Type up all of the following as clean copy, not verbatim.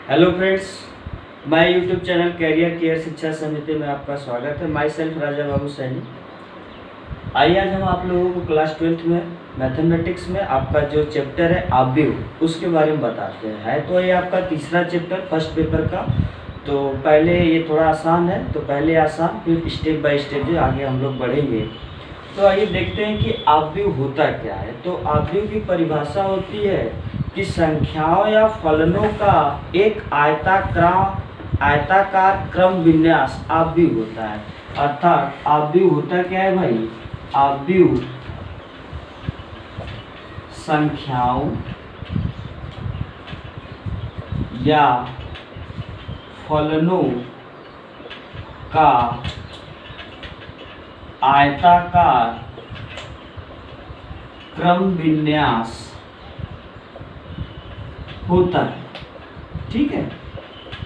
Hello friends, my YouTube channel career care शिक्षा समिति में आपका स्वागत है। Myself Raja Babu Saini. आइए आज हम आप लोगों को क्लास 12th में मैथमेटिक्स में आपका जो चैप्टर है आव्यूह उसके बारे में बताते हैं। तो ये आपका तीसरा चैप्टर फर्स्ट पेपर का। तो पहले ये थोड़ा आसान है, तो पहले आसान फिर स्टेप बाय स्टेप जो आगे हम लोग बढ़ेंगे। तो आइए देखते हैं कि आव्यूह होता क्या है। तो आव्यूह की परिभाषा होती है कि संख्याओं या फलनों का एक आयताकार क्रम विन्यास आव्यूह होता है। अर्थात आव्यूह होता क्या है भाई? आव्यूह संख्याओं या फलनों का आयताकार क्रम विन्यास होता है। ठीक है,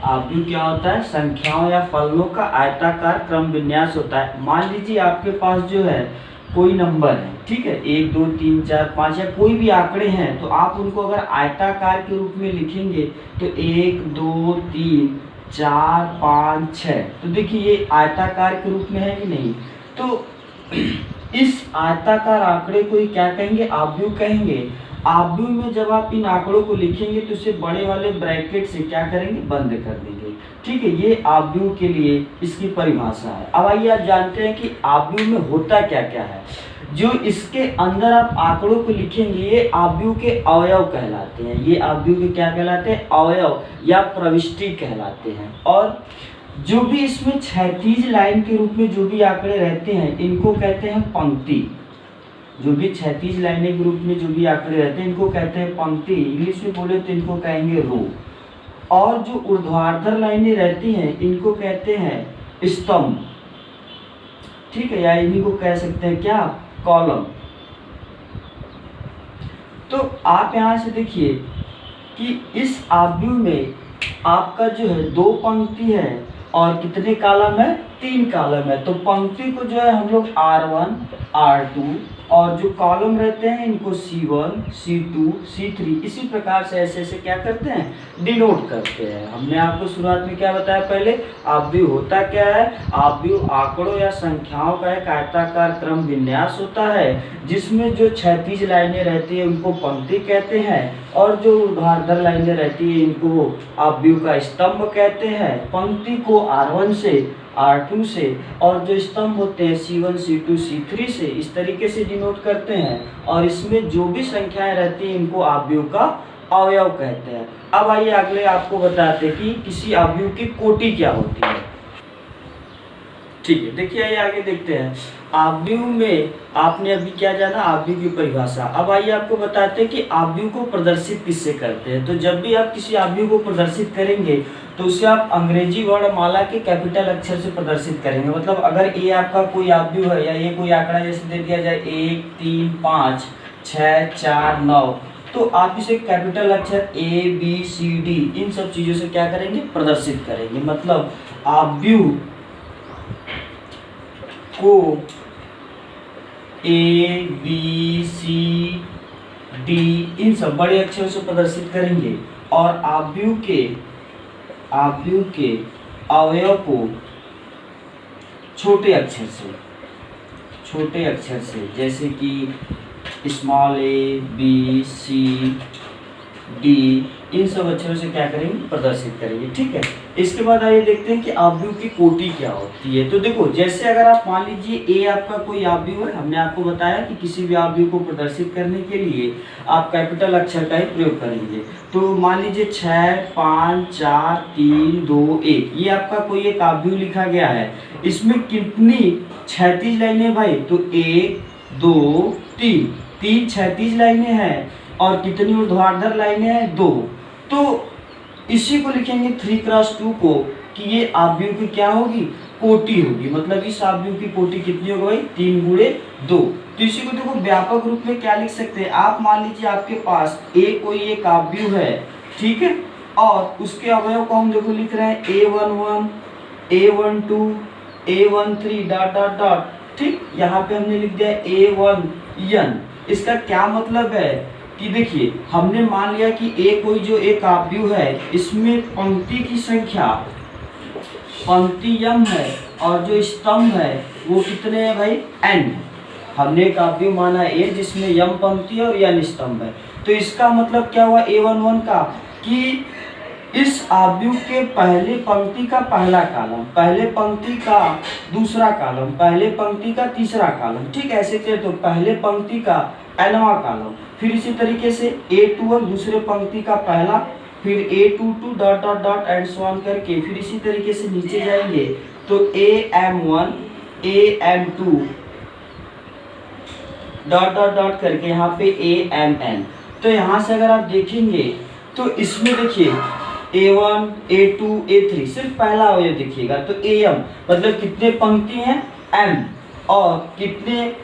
आव्यूह क्या होता है? संख्याओं या फलनों का आयताकार क्रम विन्यास होता है। मान लीजिए आपके पास जो है कोई नंबर है, ठीक है, 1 2 3 4 5 या कोई भी आंकड़े हैं, तो आप उनको अगर आयताकार के रूप में लिखेंगे तो 1 2 3 4 5 6, तो देखिए ये आयताकार के रूप में है कि नहीं। तो इस आयताकार आंकड़े को ही क्या कहेंगे? आव्यूह कहेंगे। आव्यूह में जब आप इन आंकड़ों को लिखेंगे तो इसे बड़े वाले ब्रैकेट से क्या करेंगे? बंद कर देंगे। ठीक है, ये आव्यूह के लिए इसकी परिभाषा है। अब आइए आप जानते हैं कि आव्यूह में होता क्या क्या है। जो इसके अंदर आप आंकड़ों को लिखेंगे ये आव्यूह के अवयव कहलाते हैं। ये आव्यूह के क्या कहलाते हैं? अवयव या प्रविष्टि कहलाते हैं। और जो भी इसमें क्षैतिज लाइन के रूप में जो भी आंकड़े रहते हैं इनको कहते हैं पंक्ति। जो भी क्षैतिज लाइनें के रूप में जो भी आंकड़े रहते हैं इनको कहते हैं पंक्ति। इंग्लिश में बोले तो इनको कहेंगे रो। और जो ऊर्ध्वाधर लाइनें रहती हैं इनको कहते हैं स्तंभ। ठीक है, या इन्हीं को कह सकते हैं क्या? कॉलम। तो आप यहां से देखिए कि इस आव्यूह में आपका जो है 2 पंक्ति है और कितने कॉलम है? 3 कॉलम है। तो पंक्ति को जो है हम लोग R1 R2 और जो कॉलम रहते हैं इनको C1 C2 C3 इसी प्रकार से ऐसे ऐसे क्या करते हैं? डिनोट करते हैं। हमने आपको शुरुआत में क्या बताया? पहले आव्यूह होता क्या है? आव्यूह आंकड़ों या संख्याओं का एक आयताकार क्रम विन्यास होता है जिसमें जो क्षैतिज लाइनें रहती है उनको पंक्ति कहते हैं और जो ऊर्ध्वाधर लाइनें रहती है इनको आव्यूह का स्तंभ कहते हैं। पंक्ति को R1 से R2 से और जो स्तंभ होते हैं C1 C2 C3 से इस तरीके से डिनोट करते हैं। और इसमें जो भी संख्याएं रहती हैं इनको आव्यूह का अवयव कहते हैं। अब आइए अगले आपको बताते हैं कि किसी आव्यूह की कोटि क्या होती है। ठीक है, देखिए आइए आगे देखते हैं। आव्यूह में आपने अभी क्या जाना? आव्यूह की परिभाषा। अब आइए आपको बताते हैं कि आव्यूह को प्रदर्शित किससे करते हैं। तो जब भी आप किसी आव्यूह को प्रदर्शित करेंगे तो उसे आप अंग्रेजी वर्णमाला के कैपिटल अक्षर से प्रदर्शित करेंगे। मतलब अगर ये आपका कोई आव्यूह है या ये कोई आंकड़ा जैसे दे दिया जाए 1 3 5 6 4 9, तो आप इसे कैपिटल अक्षर ABCD इन सब चीजों से क्या करेंगे? प्रदर्शित करेंगे। मतलब आव्यूह को ABCD इन सब बड़े अक्षरों से प्रदर्शित करेंगे और आव्यूह के अवयव को छोटे अक्षर से जैसे कि small a b c d इन सब अक्षरों से क्या करेंगे? प्रदर्शित करेंगे। ठीक है, इसके बाद आइए देखते हैं कि आव्यूह की कोटि क्या होती है। तो देखो, जैसे अगर आप मान लीजिए ए आपका कोई आव्यूह है, हमने आपको बताया कि किसी भी आव्यूह को प्रदर्शित करने के लिए आप कैपिटल अक्षर का ही प्रयोग करेंगे। तो मान लीजिए 6 5 4 3 2 1 ये आपका कोई एक आव्यूह लिखा गया है। इसमें कितनी क्षैतिज लाइनें भाई? तो 1 2 3 क्षैतिज लाइनें हैं और कितनी ऊर्ध्वाधर लाइनें हैं? 2। तो इसी को लिखेंगे 3x2 को कि ये आव्यूह की क्या होगी? कोटि होगी। मतलब इस आव्यूह की कोटि कितनी होगी भाई? 3 गुणे 2। तो इसी को देखो व्यापक रूप में क्या लिख सकते हैं आप? मान लीजिए आपके पास कोई एक आव्यूह है, ठीक है, और उसके अवयव को हम देखो लिख रहे हैं A11 A12 A13 dot dot dot. ठीक, यहाँ पे हमने लिख दिया A1N। इसका क्या मतलब है कि देखिए हमने मान लिया कि कोई जो एक आव्यूह है इसमें पंक्ति की संख्या पंक्ति m है और जो स्तंभ है वो कितने हैं भाई n। हमने एक आव्यूह माना A जिसमें m पंक्ति और n स्तंभ है। तो इसका मतलब क्या हुआ A11 का कि इस आव्यूह के पहले पंक्ति का पहला कॉलम, पहले पंक्ति का दूसरा कॉलम, पहले पंक्ति का तीसरा कॉलम, ठीक ऐसे थे। तो पहले पंक्ति का nवां कॉलम, फिर इसी तरीके से A21 दूसरे पंक्ति का पहला, फिर A22 dot dot dot and so on करके फिर इसी तरीके से नीचे जाएंगे तो AM1 AM2 dot dot dot करके यहाँ पे AMN। तो यहाँ से अगर आप देखेंगे तो इसमें देखिए A1 A2 A3 सिर्फ पहला अवयव देखिएगा तो AM मतलब कितने पंक्ति हैं M और कितने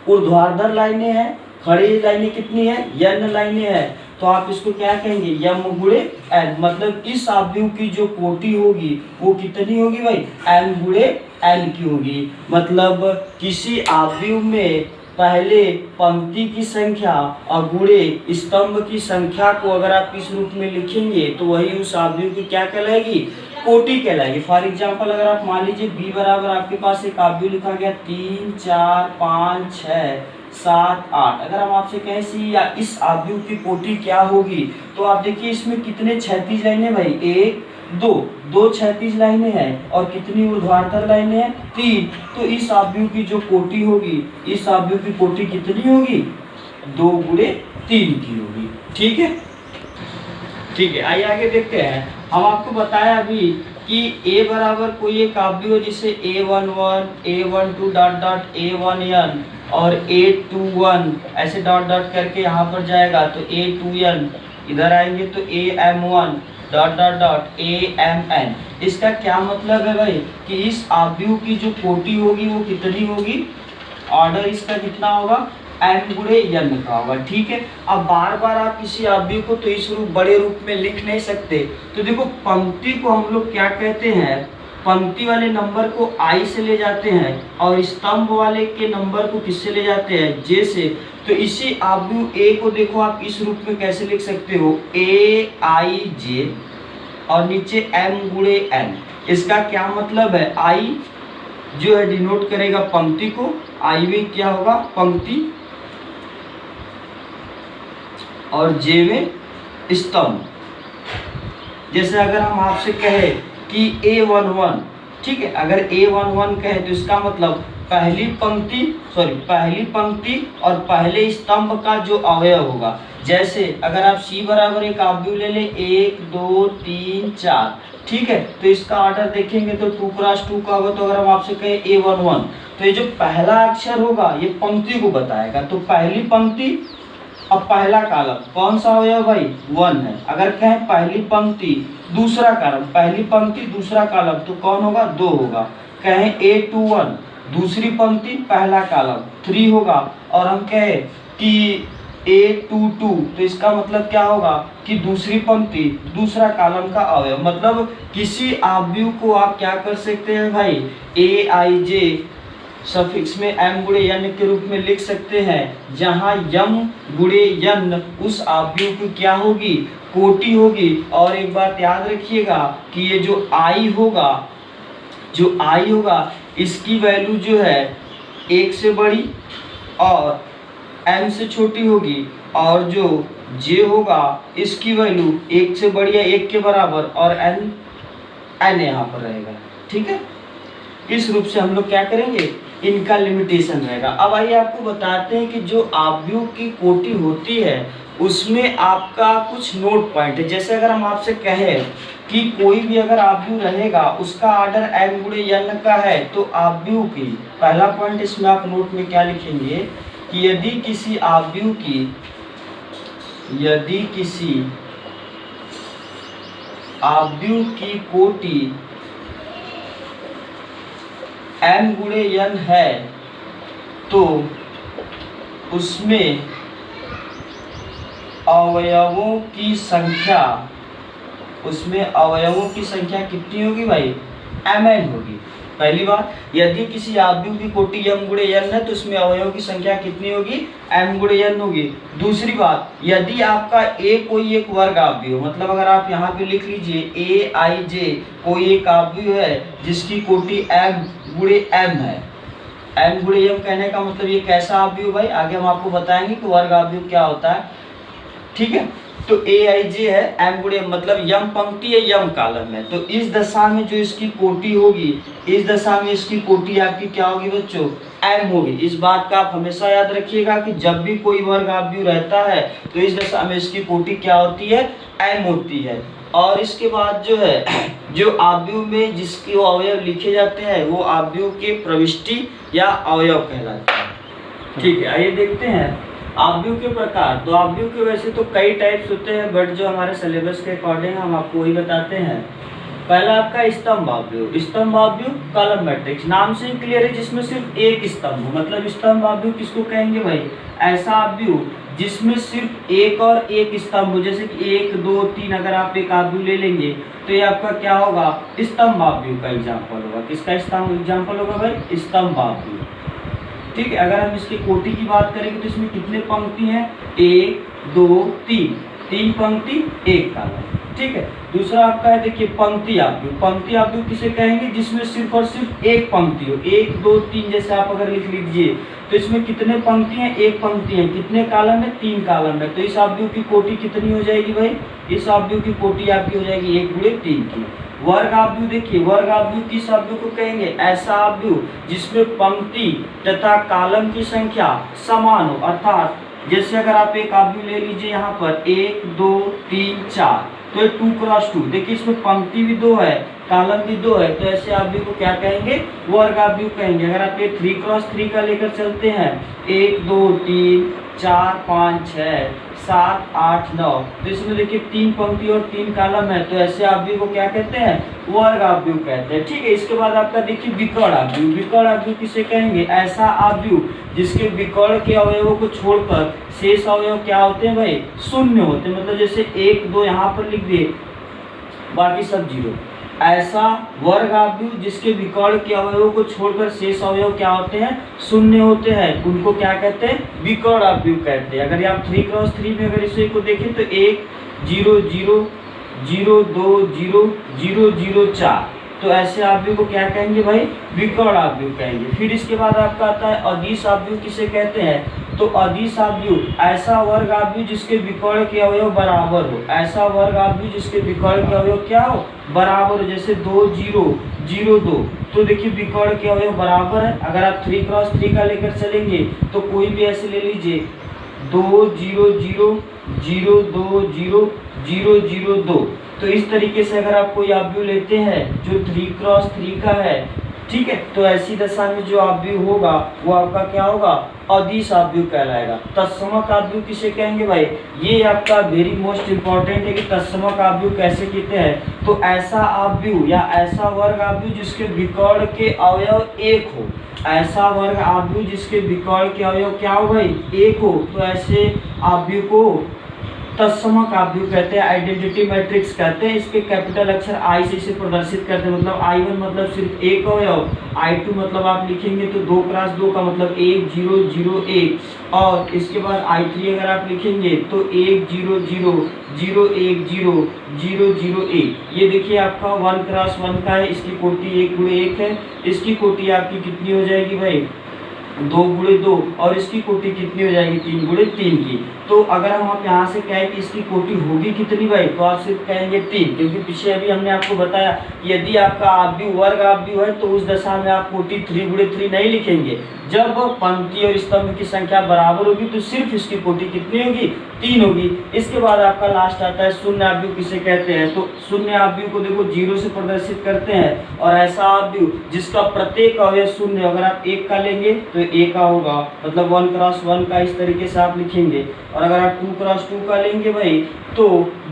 ऊर्ध्वाधर लाइनें हैं, खड़ी लाइनें कितनी है n लाइनें हैं। तो आप इसको क्या कहेंगे m गुणे n, मतलब इस आव्यूह की जो कोटि होगी वो कितनी होगी भाई m गुणे n की होगी। मतलब किसी आव्यूह में पहले पंक्ति की संख्या और गुणे स्तंभ की संख्या को अगर आप इस रूप में लिखेंगे तो वही उस आव्यूह की क्या कहलाएगी कोटि कहलाएगी। फॉर एग्जांपल अगर आप मान लीजिए b बराबर आपके पास एक आव्यूह लिखा गया 3 4 5 6 7 8, अगर हम आपसे कहें सी या इस आव्यूह की कोटि क्या होगी तो आप देखिए इसमें कितने क्षैतिज लाइनें भाई 1 2 क्षैतिज लाइनें हैं और कितनी ऊर्ध्वाधर लाइनें हैं 3। तो इस आव्यूह की जो कोटि होगी, इस आव्यूह की कोटि कितनी होगी 2 गुणे 3 की होगी। ठीक है, ठीक है, आइए आगे देखते हैं। हम आपको बताया अभी कि A बराबर कोई एक आव्यूह जिसे A11 A12 dot dot A1n और A21 ऐसे डॉट डॉट करके यहाँ पर जाएगा तो A2n, इधर आएंगे तो AM1 dot dot dot AMN। इसका क्या मतलब है भाई कि इस आव्यूह की जो कोटि होगी वो कितनी होगी, ऑर्डर इसका कितना होगा m गुणे n का होगा। ठीक है, अब बार बार आप किसी आव्यूह को तो इस रूप बड़े रूप में लिख नहीं सकते। तो देखो पंक्ति को हम लोग क्या कहते हैं, पंक्ति वाले नंबर को i से ले जाते हैं और स्तंभ वाले के नंबर को किससे ले जाते हैं j से। तो इसी आव्यूह A को देखो आप इस रूप में कैसे लिख सकते हो AIJ और नीचे m गुणे n। इसका क्या मतलब है I जो है डिनोट करेगा पंक्ति को, I में क्या होगा पंक्ति और J में स्तंभ। जैसे अगर हम आपसे कहे कि A11, ठीक है, अगर A11 कहे तो इसका मतलब पहली पंक्ति और पहले स्तंभ का जो अवयव होगा। जैसे अगर आप C बराबर एक आव्यूह ले लें 1 2 3 4, ठीक है, तो इसका ऑर्डर देखेंगे तो 2 क्रॉस 2 का होगा। तो अगर हम आपसे कहें A11 तो ये जो पहला अक्षर होगा ये पंक्ति को बताएगा। तो पहली पंक्ति अब पहला कॉलम कौन सा अवयव भाई 1 है। अगर कहें पहली पंक्ति दूसरा कॉलम, पहली पंक्ति दूसरा कॉलम तो कौन होगा 2 होगा। कहें A21 दूसरी पंक्ति पहला कॉलम 3 होगा। और हम कहें कि A22 तो इसका मतलब क्या होगा कि दूसरी पंक्ति दूसरा कॉलम का अवयव। मतलब किसी आव्यूह को आप क्या कर सकते हैं भाई AIJ सफिक्स में m गुणे n के रूप में लिख सकते हैं, जहां m गुणे n उस आव्यूह की क्या होगी कोटि होगी। और एक बात याद रखिएगा कि ये जो I होगा इसकी वैल्यू जो है 1 से बड़ी और m से छोटी होगी, और जो j होगा इसकी वैल्यू 1 से बड़ी या 1 के बराबर और n यहाँ पर रहेगा। ठीक है, इस रूप से हम लोग क्या करेंगे इनका लिमिटेशन रहेगा। अब आइए आपको बताते हैं कि जो आव्यूह की कोटि होती है उसमें आपका कुछ नोट पॉइंट है। जैसे अगर हम आपसे कहें कि कोई भी अगर आव्यूह रहेगा उसका ऑर्डर m गुणे n का है तो आव्यूह की पहला पॉइंट इसमें आप नोट में क्या लिखेंगे कि यदि किसी आव्यूह की कोटि m गुणे n है तो उसमें अवयवों की संख्या कितनी होगी भाई mn होगी। पहली बात, यदि किसी आव्यूह की कोटि m गुणे n है तो उसमें अवयव की संख्या कितनी होगी, m गुणे n होगी। दूसरी बात, यदि आपका a कोई एक वर्ग आव्यूह, मतलब अगर आप यहाँ पे लिख लीजिए aij कोई एक आव्यूह है जिसकी कोटि m गुणे m है। m गुणे m कहने का मतलब ये कैसा आव्यूह भाई, आगे हम आपको बताएंगे कि वर्ग आव्यूह क्या होता है, ठीक है। तो aij है m गुणे मतलब m पंक्ति है m कॉलम है, तो इस दशा में जो इसकी कोटि होगी, इस दशा में इसकी कोटि आपकी क्या होगी बच्चों, m होगी। इस बात का आप हमेशा याद रखिएगा कि जब भी कोई वर्ग आव्यूह रहता है तो इस दशा में इसकी कोटि क्या होती है, m होती है। और इसके बाद जो है, जो आव्यूह में जिसके अवयव लिखे जाते हैं वो आव्यूह के प्रविष्टि या अवयव कहलाते हैं, ठीक है। आइए देखते हैं आव्यूह के प्रकार। तो आव्यूह के वैसे तो कई टाइप्स होते हैं, बट जो हमारे सिलेबस के अकॉर्डिंग हम आपको वही बताते हैं। पहला आपका स्तंभ आव्यूह। स्तंभ आव्यूह कॉलम मैट्रिक्स, नाम से ही क्लियर है, जिसमें सिर्फ एक स्तंभ हो। मतलब स्तंभ आव्यूह किसको कहेंगे भाई, ऐसा आव्यूह जिसमें सिर्फ एक और एक स्तंभ हो। जैसे कि 1 2 3 अगर आप एक आव्यूह ले लेंगे तो ये आपका क्या होगा, स्तंभ आव्यूह का एग्जाम्पल होगा। किसका स्तंभ एग्जाम्पल होगा भाई, स्तंभ आव्यूह, ठीक है। अगर हम इसकी कोटि की बात करेंगे तो इसमें कितने पंक्ति हैं, 1 2 3, 3 पंक्ति 1 कॉलम, ठीक है। दूसरा आपका है देखिए पंक्ति आव्यूह। पंक्ति आव्यूह किसे कहेंगे, जिसमें सिर्फ और सिर्फ एक पंक्ति हो, 1 2 3 जैसे आप अगर लिख लीजिए तो इसमें कितने पंक्ति हैं, एक पंक्ति है। कितने कॉलम है, 3 कॉलम है। तो इस आव्यूह की कोटि कितनी हो जाएगी भाई, इस आव्यूह की कोटि आपकी हो जाएगी 1 गुणे 3 की। वर्ग आव्यूह देखिए, वर्ग आव्यूह किस आव्यूह को कहेंगे, ऐसा आव्यूह जिसमें पंक्ति तथा कॉलम की संख्या समान हो। अर्थात जैसे अगर आप एक आव्यूह ले लीजिए यहाँ पर 1 2 3 4, तो 2 क्रॉस 2, देखिए इसमें पंक्ति भी 2 है, कॉलम भी 2 है, तो ऐसे आव्यूह को क्या कहेंगे, वर्ग आव्यूह कहेंगे। अगर आप ये 3 क्रॉस 3 का लेकर चलते हैं, 1 2 3 4 5 6 7 8 9, तो इसमें देखिए 3 पंक्ति और 3 कॉलम है, तो ऐसे आव्यूह को क्या कहते हैं, वर्ग आव्यूह कहते हैं, ठीक है। इसके बाद आपका देखिए विकर्ण आव्यूह। विकर्ण आव्यूह किसे कहेंगे, ऐसा आव्यूह जिसके विकर्ण के अवयवों को छोड़कर शेष अवयव क्या होते हैं भाई, शून्य होते हैं। मतलब जैसे 1 2 यहाँ पर लिख दिए, बाकी सब 0। ऐसा वर्ग आव्यूह जिसके विकर्ण के अवयवों को छोड़कर शेष अवयव क्या होते हैं, शून्य होते हैं, उनको क्या कहते हैं, विकर्ण आव्यूह कहते हैं। अगर आप 3 क्रॉस 3 में अगर इसे को देखें तो 1 0 0 0 2 0 0 0 4, तो ऐसे आव्यूह को क्या कहेंगे भाई, विकर्ण आव्यूह कहेंगे। फिर इसके बाद आपका आता है अदिश आव्यूह। किसे कहते हैं, तो अदिश आव्यूह ऐसा वर्ग आव्यूह जिसके विकर्ण के अवयव बराबर हो। ऐसा वर्ग आव्यूह जिसके विकर्ण के अवयव क्या हो, बराबर हो। जैसे 2 0 0 2, तो देखिए विकर्ण के अवयव बराबर है। अगर आप 3 क्रॉस 3 का लेकर चलेंगे तो कोई भी ऐसे ले लीजिए, 2 0 0 0 2 0 0 0 2, तो इस तरीके से अगर आप कोई आव्यूह लेते हैं जो 3 क्रॉस 3 का है, ठीक है, तो ऐसी दशा में जो आव्यूह होगा वो आपका क्या होगा, अदिश आव्यूह कहलाएगा। तत्समक आव्यूह किसे कहेंगे भाई, ये आपका वेरी मोस्ट इंपॉर्टेंट है कि तत्समक आव्यूह कैसे कहते हैं। तो ऐसा आव्यूह या ऐसा वर्ग आव्यूह जिसके विकर्ण के अवयव 1 हो। ऐसा वर्ग आव्यूह जिसके विकर्ण के अवयव क्या हो भाई, 1 हो, तो ऐसे आव्यूह को तत्समक आव्यूह कहते हैं, आइडेंटिटी मैट्रिक्स कहते हैं। इसके कैपिटल अक्षर I से इसे प्रदर्शित करते हैं। मतलब I1 मतलब सिर्फ एक अवयव, I2 मतलब आप लिखेंगे तो 2 क्रॉस 2 का मतलब 1 0 0 1, और इसके बाद I3 अगर आप लिखेंगे तो 1 0 0 0 1 0 0 0 1। ये देखिए आपका 1 क्रॉस 1 का है, इसकी कोटि 1 गुणे 1 है। इसकी कोटि आपकी कितनी हो जाएगी भाई, 2 गुणे 2, और इसकी कोटि कितनी हो जाएगी, 3 गुणे 3 की। तो अगर हम आप यहाँ से कहें कि इसकी कोटि होगी कितनी भाई, तो आप सिर्फ कहेंगे 3, क्योंकि पीछे अभी हमने आपको बताया कि यदि आपका आव्यूह वर्ग आव्यूह है तो उस दशा में आप कोटि 3 गुणे 3 नहीं लिखेंगे। जब पंक्ति और स्तंभ की संख्या बराबर होगी तो सिर्फ इसकी कोटि कितनी होगी, 3 होगी। इसके बाद आपका लास्ट आता है शून्य आव्यूह किसे कहते हैं। तो शून्य आव्यूह को देखो 0 से प्रदर्शित करते हैं, और ऐसा आव्यूह जिसका प्रत्येक अवयव शून्य, अगर आप 1 का लेंगे तो ए का होगा, मतलब 1x1 का इस तरीके से आप लिखेंगे। और अगर आप 2x2 का लेंगे भाई तो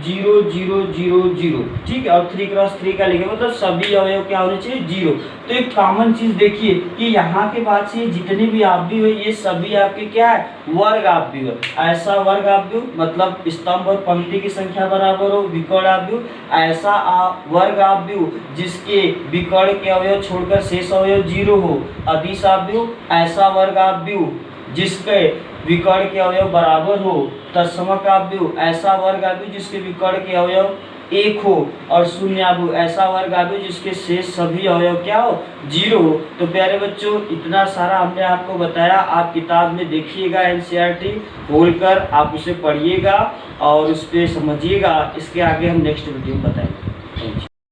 0 0 0 0, ठीक है। और 3x3 का लेंगे मतलब सभी अवयव क्या होने चाहिए 0। तो एक कॉमन चीज देखिए कि यहाँ के बाद से जितने भी आव्यूह है ये सभी आपके क्या है, वर्ग आव्यूह है। ऐसा वर्ग आव्यूह मतलब स्तंभ और पंक्ति की संख्या बराबर हो, विकर्ण आव्यूह। ऐसा वर्ग आव्यूह जिसके विकर्ण के अवयव छोड़कर शेष अवयव 0 हो, अदिश आव्यूह। ऐसा वर्ग आव्यूह जिसके विकर्ण के अवयव बराबर हो, तत्समक आव्यूह। ऐसा वर्ग आव्यूह जिसके विकर्ण के अवयव 1 हो। और शून्य आव्यूह ऐसा वर्ग आव्यूह जिसके शेष सभी अवयव क्या हो, 0 हो। तो प्यारे बच्चों इतना सारा हमने आपको बताया, आप किताब में देखिएगा एनसीईआरटी खोलकर आप उसे पढ़िएगा और उस पर समझिएगा। इसके आगे हम नेक्स्ट वीडियो में बताएंगे।